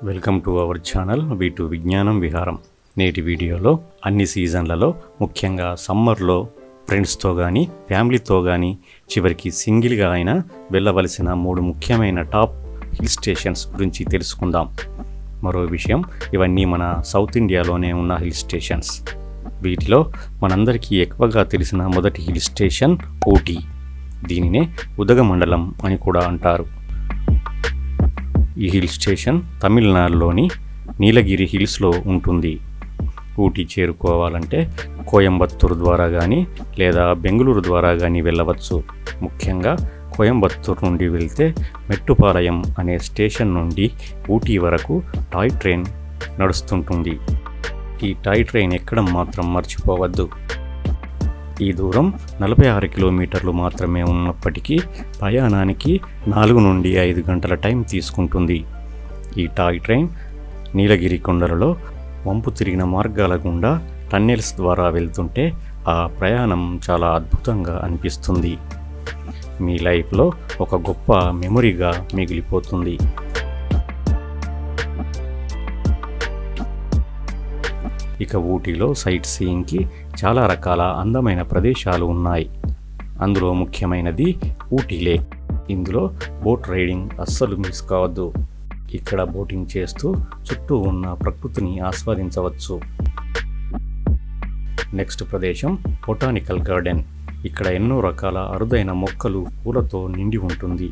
Welcome to our channel V2 విజ్ఞానం విహారం. నేటి వీడియోలో అన్ని సీజన్లలో ముఖ్యంగా సమ్మర్లో ఫ్రెండ్స్తో కానీ ఫ్యామిలీతో కానీ చివరికి సింగిల్గా అయినా వెళ్ళవలసిన 3 ముఖ్యమైన టాప్ హిల్ స్టేషన్స్ గురించి తెలుసుకుందాం. మరో విషయం, ఇవన్నీ మన సౌత్ ఇండియాలోనే ఉన్న హిల్ స్టేషన్స్. వీటిలో మనందరికీ ఎక్కువగా తెలిసిన మొదటి హిల్ స్టేషన్ ఊటీ. దీనినే ఉదగమండలం అని కూడా అంటారు. ఈ హిల్ స్టేషన్ తమిళనాడులోని నీలగిరి హిల్స్లో ఉంటుంది. ఊటీ చేరుకోవాలంటే కోయంబత్తూరు ద్వారా కానీ లేదా బెంగళూరు ద్వారా కానీ వెళ్ళవచ్చు. ముఖ్యంగా కోయంబత్తూరు నుండి వెళ్తే మెట్టుపాలయం అనే స్టేషన్ నుండి ఊటీ వరకు టాయ్ ట్రైన్ నడుస్తుంటుంది. ఈ టాయ్ ట్రైన్ ఎక్కడం మాత్రం మర్చిపోవద్దు. ఈ దూరం 46 కిలోమీటర్లు మాత్రమే ఉన్నప్పటికీ ప్రయాణానికి 4 నుండి 5 గంటల టైం తీసుకుంటుంది. ఈ టాయ్ ట్రైన్ నీలగిరి కొండలలో వంపు తిరిగిన మార్గాల గుండా టన్నెల్స్ ద్వారా వెళ్తుంటే ఆ ప్రయాణం చాలా అద్భుతంగా అనిపిస్తుంది. మీ లైఫ్లో ఒక గొప్ప మెమొరీగా మిగిలిపోతుంది. ఇక ఊటీలో సైట్ సీయింగ్కి చాలా రకాల అందమైన ప్రదేశాలు ఉన్నాయి. అందులో ముఖ్యమైనది ఊటీ లేక్. ఇందులో బోట్ రైడింగ్ అస్సలు మిస్ కావద్దు. ఇక్కడ బోటింగ్ చేస్తూ చుట్టూ ఉన్న ప్రకృతిని ఆస్వాదించవచ్చు. నెక్స్ట్ ప్రదేశం బొటానికల్ గార్డెన్. ఇక్కడ ఎన్నో రకాల అరుదైన మొక్కలు పూలతో నిండి ఉంటుంది.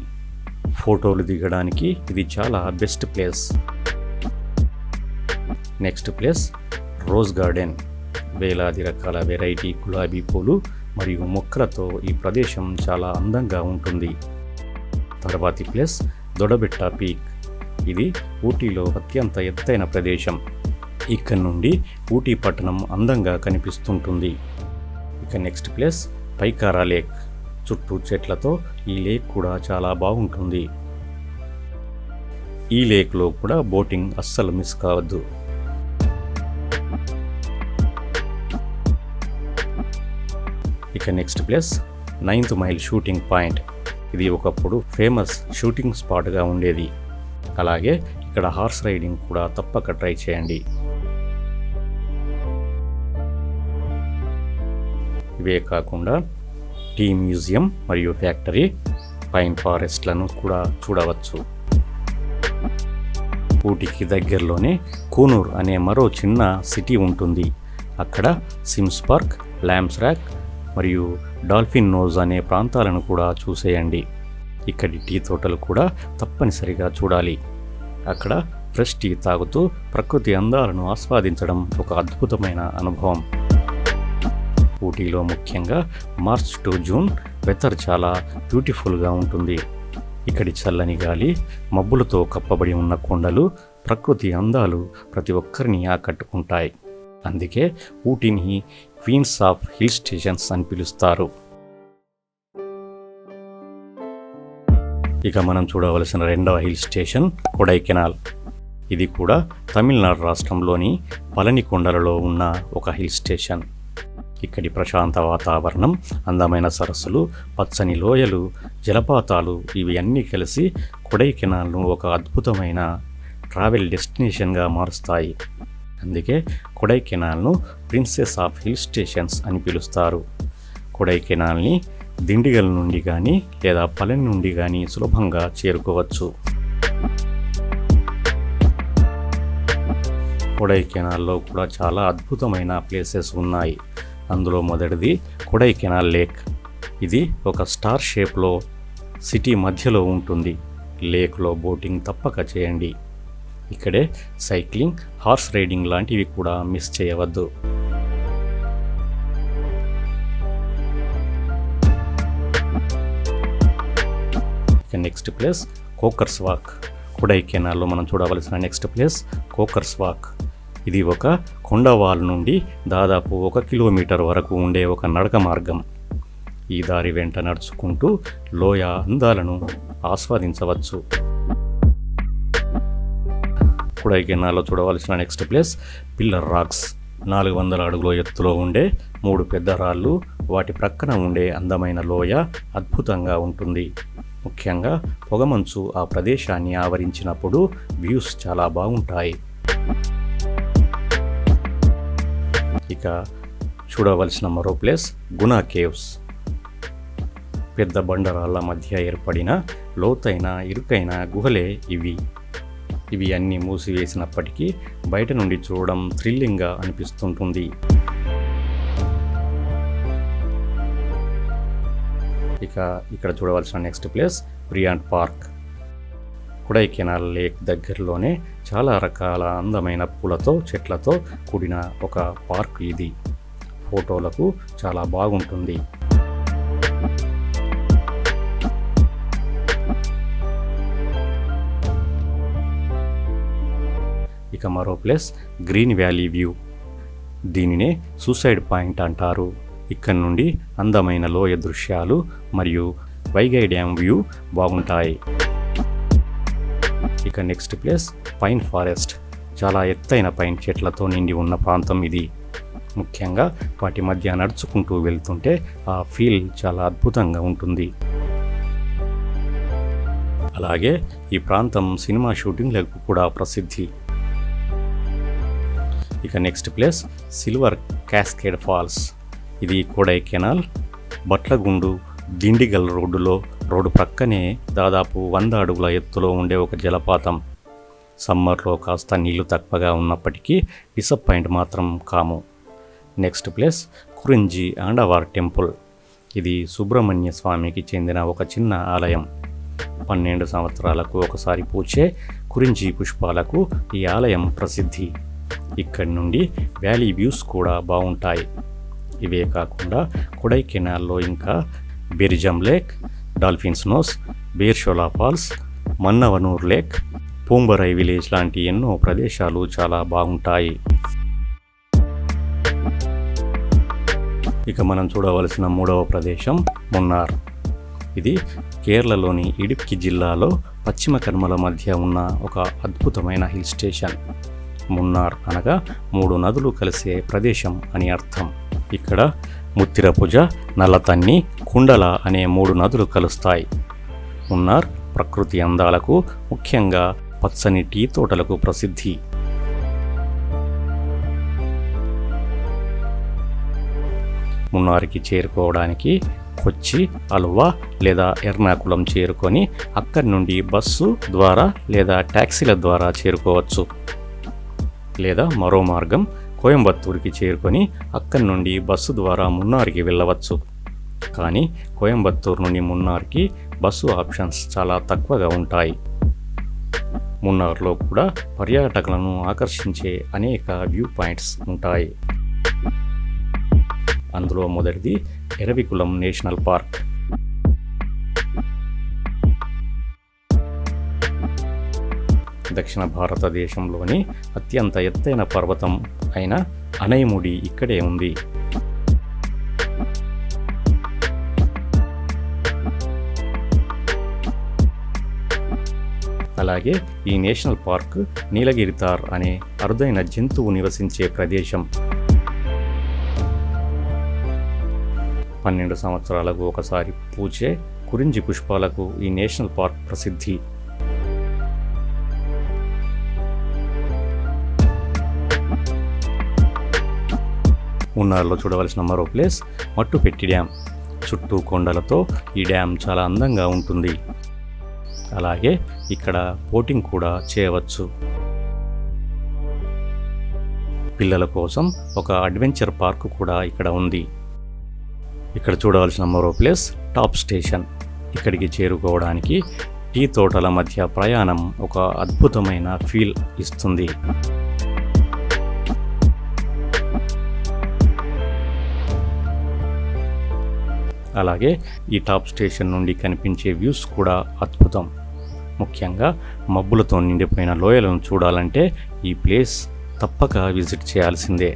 ఫోటోలు దిగడానికి ఇది చాలా best place. Next place rose garden. వేలాది రకాల వెరైటీ గులాబీ పూలు మరియు మొక్కలతో ఈ ప్రదేశం చాలా అందంగా ఉంటుంది. తర్వాతి ప్లేస్ దొడబెట్ట పీక్. ఇది ఊటీలో అత్యంత ఎత్తైన ప్రదేశం. ఇక్కడ నుండి ఊటీ పట్టణం అందంగా కనిపిస్తుంటుంది. ఇక నెక్స్ట్ ప్లేస్ పైకారా లేక్. చుట్టూ చెట్లతో ఈ లేక్ కూడా చాలా బాగుంటుంది. ఈ లేక్లో కూడా బోటింగ్ అస్సలు మిస్ కావద్దు. ఇక next place 9th mile shooting point. ఇది ఒకప్పుడు ఫేమస్ షూటింగ్ స్పాట్గా ఉండేది. అలాగే ఇక్కడ హార్స్ రైడింగ్ కూడా తప్పక ట్రై చేయండి. ఇవే కాకుండా టీ మ్యూజియం మరియు ఫ్యాక్టరీ, పైన్ ఫారెస్ట్లను కూడా చూడవచ్చు. ఊటీకి దగ్గరలోనే కూనూర్ అనే మరో చిన్న సిటీ ఉంటుంది. అక్కడ సిమ్స్ పార్క్, ల్యాంప్స్ ర్యాక్ మరియు డాల్ఫిన్ నోజ్ అనే ప్రాంతాలను కూడా చూసేయండి. ఇక్కడి టీ తోటలు కూడా తప్పనిసరిగా చూడాలి. అక్కడ ఫ్రెష్ టీ తాగుతూ ప్రకృతి అందాలను ఆస్వాదించడం ఒక అద్భుతమైన అనుభవం. ఊటీలో ముఖ్యంగా మార్చ్ టు జూన్ వెదర్ చాలా బ్యూటిఫుల్గా ఉంటుంది. ఇక్కడి చల్లని గాలి, మబ్బులతో కప్పబడి ఉన్న కొండలు, ప్రకృతి అందాలు ప్రతి ఒక్కరిని ఆకట్టుకుంటాయి. అందుకే ఊటీని క్వీన్స్ ఆఫ్ హిల్ స్టేషన్స్ అని పిలుస్తారు. ఇక మనం చూడవలసిన రెండవ హిల్ స్టేషన్ కొడైకెనాల్. ఇది కూడా తమిళనాడు రాష్ట్రంలోని పళని కొండలలో ఉన్న ఒక హిల్ స్టేషన్. ఇక్కడి ప్రశాంత వాతావరణం, అందమైన సరస్సులు, పచ్చని లోయలు, జలపాతాలు ఇవి అన్నీ కలిసి కొడైకెనాల్ను ఒక అద్భుతమైన ట్రావెల్ డెస్టినేషన్గా మారుస్తాయి. అందుకే కొడైకెనాల్ను ప్రిన్సెస్ ఆఫ్ హిల్ స్టేషన్స్ అని పిలుస్తారు. కొడైకెనాల్ని దిండిగల్ నుండి కానీ లేదా పళని నుండి కానీ సులభంగా చేరుకోవచ్చు. కొడైకెనాల్లో కూడా చాలా అద్భుతమైన ప్లేసెస్ ఉన్నాయి. అందులో మొదటిది కొడైకెనాల్ లేక్. ఇది ఒక స్టార్ షేప్లో సిటీ మధ్యలో ఉంటుంది. లేక్లో బోటింగ్ తప్పక చేయండి. ఇక్కడే సైక్లింగ్, హార్స్ రైడింగ్ లాంటివి కూడా మిస్ చేయవద్దు. ఇక నెక్స్ట్ ప్లేస్ కోకర్స్ వాక్. కొడైకెనాల్లో మనం చూడవలసిన నెక్స్ట్ ప్లేస్ కోకర్స్ వాక్. ఇది ఒక కొండవాల్ నుండి దాదాపు 1 కిలోమీటర్ వరకు ఉండే ఒక నడక మార్గం. ఈ దారి వెంట నడుచుకుంటూ లోయ అందాలను ఆస్వాదించవచ్చు. కొడైకెనాల్లో చూడవలసిన నెక్స్ట్ ప్లేస్ పిల్లర్ రాక్స్. 400 అడుగుల ఎత్తులో ఉండే 3 పెద్ద రాళ్ళు, వాటి ప్రక్కన ఉండే అందమైన లోయ అద్భుతంగా ఉంటుంది. ముఖ్యంగా పొగమంచు ఆ ప్రదేశాన్ని ఆవరించినప్పుడు వ్యూస్ చాలా బాగుంటాయి. ఇక చూడవలసిన మరో ప్లేస్ గునా కేవ్స్. పెద్ద బండరాళ్ళ మధ్య ఏర్పడిన లోతైన ఇరుకైన గుహలే ఇవి అన్నీ మూసివేసినప్పటికీ బయట నుండి చూడడం థ్రిల్లింగ్గా అనిపిస్తుంటుంది. ఇక ఇక్కడ చూడవలసిన next place Bryant Park. Kodaikanal lake దగ్గరలోనే చాలా రకాల అందమైన పూలతో చెట్లతో కూడిన ఒక పార్క్ ఇది. ఫోటోలకు చాలా బాగుంటుంది. ఇక మరో ప్లేస్ గ్రీన్ వ్యాలీ వ్యూ. దీనినే సూసైడ్ పాయింట్ అంటారు. ఇక్కడ నుండి అందమైన లోయ దృశ్యాలు మరియు వైగై డ్యామ్ వ్యూ బాగుంటాయి. ఇక నెక్స్ట్ ప్లేస్ పైన్ ఫారెస్ట్. చాలా ఎత్తైన పైన్ చెట్లతో నిండి ఉన్న ప్రాంతం ఇది. ముఖ్యంగా వాటి మధ్య నడుచుకుంటూ వెళ్తుంటే ఆ ఫీల్ చాలా అద్భుతంగా ఉంటుంది. అలాగే ఈ ప్రాంతం సినిమా షూటింగ్లకు కూడా ప్రసిద్ధి. ఇక next place silver cascade falls. ఇది కొడైకెనాల్ బట్లగుండు దిండిగల్ రోడ్డు ప్రక్కనే దాదాపు 100 అడుగుల ఎత్తులో ఉండే ఒక జలపాతం. సమ్మర్లో కాస్త నీళ్లు తక్కువగా ఉన్నప్పటికీ డిసప్పాయింట్ మాత్రం కాము. Next place Kurinji Andavar temple. ఇది సుబ్రహ్మణ్య స్వామికి చెందిన ఒక చిన్న ఆలయం. 12 సంవత్సరాలకు ఒకసారి పూచే కురింజి పుష్పాలకు ఈ ఆలయం ప్రసిద్ధి. ఇక్కడి నుండి వ్యాలీ వ్యూస్ కూడా బాగుంటాయి. ఇవే కాకుండా కొడైకెనాల్లో ఇంకా Berijam lake, dolphin's nose, Bear Shola falls, Mannavanur lake, Poombarai village లాంటి ఎన్నో ప్రదేశాలు చాలా బాగుంటాయి. ఇక మనం చూడవలసిన మూడవ ప్రదేశం మున్నార్. ఇది కేరళలోని ఇడుక్కి జిల్లాలో పశ్చిమ కనుమల మధ్య ఉన్న ఒక అద్భుతమైన హిల్ స్టేషన్. మున్నార్ అనగా 3 నదులు కలిసే ప్రదేశం అని అర్థం. ఇక్కడ ముత్తిరపుజ, నల్లతన్ని, కుండల అనే 3 నదులు కలుస్తాయి. మున్నార్ ప్రకృతి అందాలకు, ముఖ్యంగా పచ్చని టీ తోటలకు ప్రసిద్ధి. మున్నార్కి చేరుకోవడానికి కొచ్చి, అల్వా లేదా ఎర్నాకుళం చేరుకొని అక్కడి నుండి బస్సు ద్వారా లేదా ట్యాక్సీల ద్వారా చేరుకోవచ్చు. లేదా మరో మార్గం కోయంబత్తూరుకి చేరుకొని అక్కడి నుండి బస్సు ద్వారా మున్నార్కి వెళ్ళవచ్చు. కానీ కోయంబత్తూరు నుండి మున్నార్కి బస్సు ఆప్షన్స్ చాలా తక్కువగా ఉంటాయి. మున్నార్లో కూడా పర్యాటకులను ఆకర్షించే అనేక వ్యూ పాయింట్స్ ఉంటాయి. అందులో మొదటిది ఎరవికులం నేషనల్ పార్క్. దక్షిణ భారతదేశంలోని అత్యంత ఎత్తైన పర్వతం అయిన అనైముడి ఇక్కడే ఉంది. అలాగే ఈ నేషనల్ పార్క్ నీలగిరితార్ అనే అరుదైన జంతువు నివసించే ప్రదేశం. 12 సంవత్సరాలకు ఒకసారి పూచే కురింజి పుష్పాలకు ఈ నేషనల్ పార్క్ ప్రసిద్ధి. మున్నార్లో చూడవలసిన మరో ప్లేస్ మట్టుపెట్టి డ్యామ్. చుట్టూ కొండలతో ఈ డ్యామ్ చాలా అందంగా ఉంటుంది. అలాగే ఇక్కడ బోటింగ్ కూడా చేయవచ్చు. పిల్లల కోసం ఒక అడ్వెంచర్ పార్క్ కూడా ఇక్కడ ఉంది. ఇక్కడ చూడవలసిన మరో ప్లేస్ టాప్ స్టేషన్. ఇక్కడికి చేరుకోవడానికి టీ తోటల మధ్య ప్రయాణం ఒక అద్భుతమైన ఫీల్ ఇస్తుంది. అలాగే ఈ టాప్ స్టేషన్ నుండి కనిపించే వ్యూస్ కూడా అద్భుతం. ముఖ్యంగా మబ్బులతో నిండిపోయిన లోయలను చూడాలంటే ఈ ప్లేస్ తప్పక విజిట్ చేయాల్సిందే.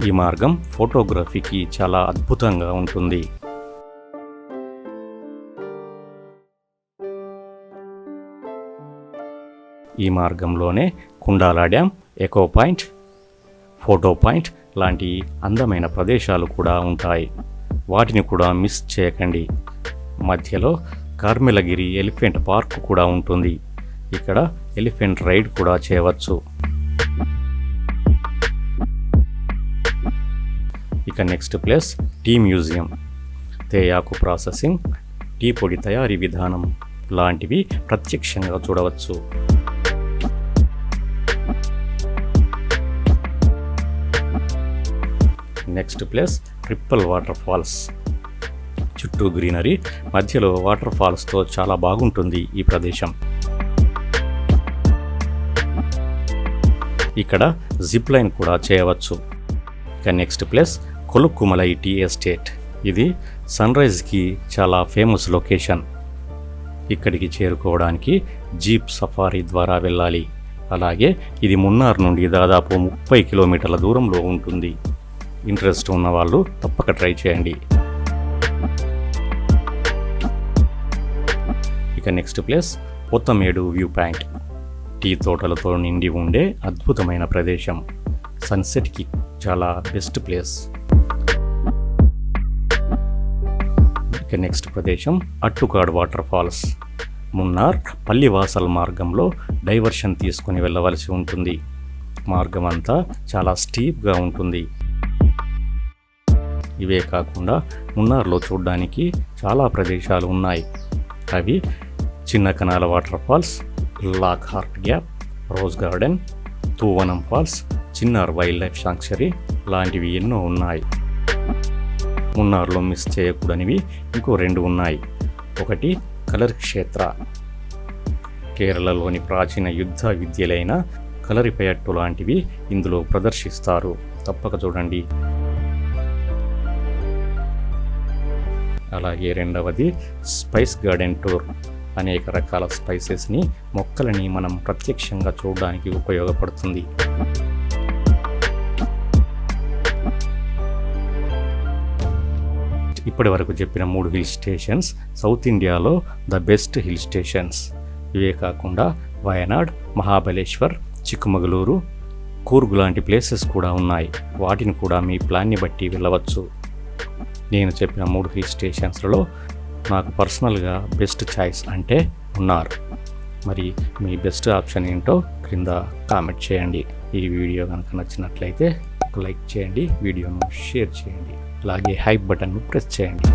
ఈ మార్గం ఫోటోగ్రఫీకి చాలా అద్భుతంగా ఉంటుంది. ఈ మార్గంలోనే Kundala dam, echo point, photo point లాంటి అందమైన ప్రదేశాలు కూడా ఉంటాయి. వాటిని కూడా మిస్ చేయకండి. మధ్యలో కార్మెలగిరి ఎలిఫెంట్ పార్క్ కూడా ఉంటుంది. ఇక్కడ ఎలిఫెంట్ రైడ్ కూడా చేయవచ్చు. ఇక నెక్స్ట్ ప్లేస్ టీ మ్యూజియం. తేయాకు ప్రాసెసింగ్, టీ పొడి తయారీ విధానం లాంటివి ప్రత్యక్షంగా చూడవచ్చు. Next place triple water falls. చుట్టూ గ్రీనరీ, మధ్యలో వాటర్ ఫాల్స్తో చాలా బాగుంటుంది ఈ ప్రదేశం. ఇక్కడ జిప్ లైన్ కూడా చేయవచ్చు. ఇక నెక్స్ట్ ప్లేస్ కొలుక్కుమలై టీ ఎస్టేట్. ఇది సన్రైజ్కి చాలా ఫేమస్ లొకేషన్. ఇక్కడికి చేరుకోవడానికి జీప్ సఫారీ ద్వారా వెళ్ళాలి. అలాగే ఇది మున్నార్ నుండి దాదాపు 30 కిలోమీటర్ల దూరంలో ఉంటుంది. ఇంట్రెస్ట్ ఉన్న వాళ్ళు తప్పక ట్రై చేయండి. ఇక next place Pothamedu view point. Tea తోటలతో నిండి ఉండే అద్భుతమైన ప్రదేశం. సన్సెట్కి చాలా బెస్ట్ ప్లేస్. ఇక నెక్స్ట్ ప్రదేశం అట్టుకాడ్ వాటర్ ఫాల్స్. మున్నార్ పల్లివాసల్ మార్గంలో డైవర్షన్ తీసుకుని వెళ్ళవలసి ఉంటుంది. మార్గం అంతా చాలా స్టీప్గా ఉంటుంది. ఇవే కాకుండా మున్నార్లో చూడడానికి చాలా ప్రదేశాలు ఉన్నాయి. అవి Chinnakanal waterfalls, Lockhart Gap, rose garden, Thoovanam falls, Chinnar wildlife sanctuary లాంటివి ఎన్నో ఉన్నాయి. మున్నార్లో మిస్ చేయకూడనివి ఇంకో 2 ఉన్నాయి. ఒకటి కలర్ క్షేత్ర. కేరళలోని ప్రాచీన యుద్ధ విద్యలైన కలరిపయట్టు లాంటివి ఇందులో ప్రదర్శిస్తారు. తప్పక చూడండి. అలాగే రెండవది స్పైస్ గార్డెన్ టూర్. అనేక రకాల స్పైసెస్ని, మొక్కలని మనం ప్రత్యక్షంగా చూడడానికి ఉపయోగపడుతుంది. ఇప్పటి వరకు చెప్పిన 3 హిల్ స్టేషన్స్ సౌత్ ఇండియాలో ద బెస్ట్ హిల్ స్టేషన్స్. ఇవే కాకుండా వయనాడ్, మహాబలేశ్వర్, చిక్కుమగళూరు, కూర్గ్ లాంటి ప్లేసెస్ కూడా ఉన్నాయి. వాటిని కూడా మీ ప్లాన్ని బట్టి వెళ్ళవచ్చు. నేను చెప్పిన 3 హిల్ స్టేషన్స్లలో నాకు పర్సనల్గా బెస్ట్ చాయిస్ అంటే మున్నార్. మరి మీ బెస్ట్ ఆప్షన్ ఏంటో క్రింద కామెంట్ చేయండి. ఈ వీడియో కనుక నచ్చినట్లయితే ఒక లైక్ చేయండి, వీడియోను షేర్ చేయండి, అలాగే హైప్ బటన్ను ప్రెస్ చేయండి.